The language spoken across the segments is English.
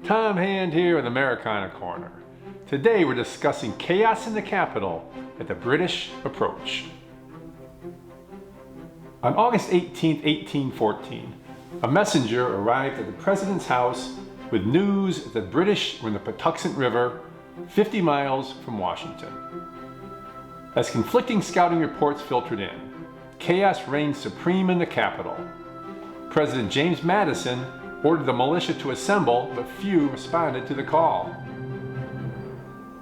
Tom Hand here in the Americana Corner. Today we're discussing chaos in the capital at the British approach. On August 18, 1814, a messenger arrived at the President's house with news that the British were in the Patuxent River, 50 miles from Washington. As conflicting scouting reports filtered in, chaos reigned supreme in the capital. President James Madison ordered the militia to assemble, but few responded to the call.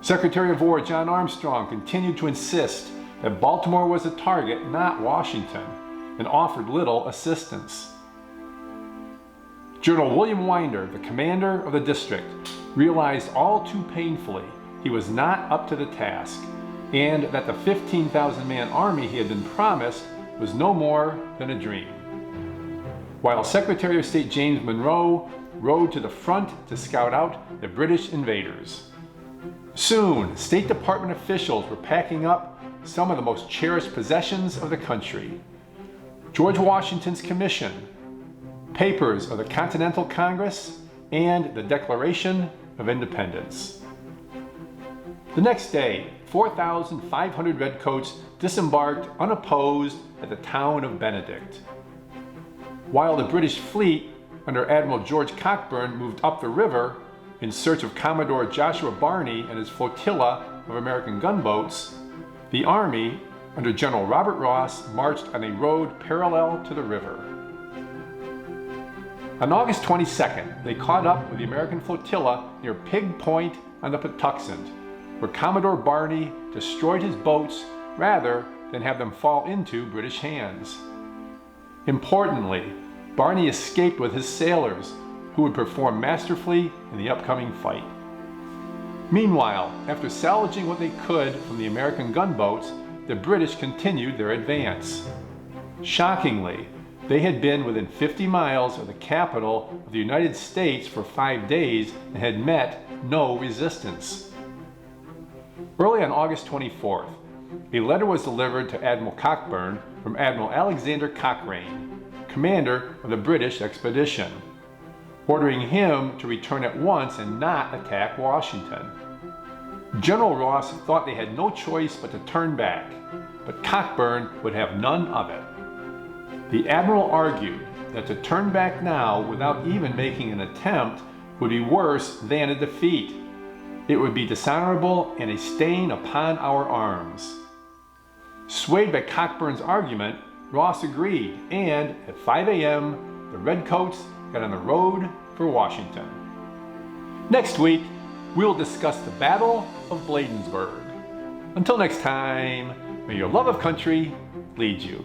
Secretary of War John Armstrong continued to insist that Baltimore was a target, not Washington, and offered little assistance. General William Winder, the commander of the district, realized all too painfully he was not up to the task, and that the 15,000-man army he had been promised was no more than a dream. While Secretary of State James Monroe rode to the front to scout out the British invaders. Soon, State Department officials were packing up some of the most cherished possessions of the country. George Washington's commission, papers of the Continental Congress, and the Declaration of Independence. The next day, 4,500 Redcoats disembarked unopposed at the town of Benedict. While the British fleet under Admiral George Cockburn moved up the river in search of Commodore Joshua Barney and his flotilla of American gunboats, the Army under General Robert Ross marched on a road parallel to the river. On August 22nd, they caught up with the American flotilla near Pig Point on the Patuxent, where Commodore Barney destroyed his boats rather than have them fall into British hands. Importantly, Barney escaped with his sailors, who would perform masterfully in the upcoming fight. Meanwhile, after salvaging what they could from the American gunboats, the British continued their advance. Shockingly, they had been within 50 miles of the capital of the United States for 5 days and had met no resistance. Early on August 24th, a letter was delivered to Admiral Cockburn from Admiral Alexander Cochrane, commander of the British expedition, ordering him to return at once and not attack Washington. General Ross thought they had no choice but to turn back, but Cockburn would have none of it. The admiral argued that to turn back now without even making an attempt would be worse than a defeat. It would be dishonorable and a stain upon our arms. Swayed by Cockburn's argument, Ross agreed, and at 5 a.m., the Redcoats got on the road for Washington. Next week, we'll discuss the Battle of Bladensburg. Until next time, may your love of country lead you.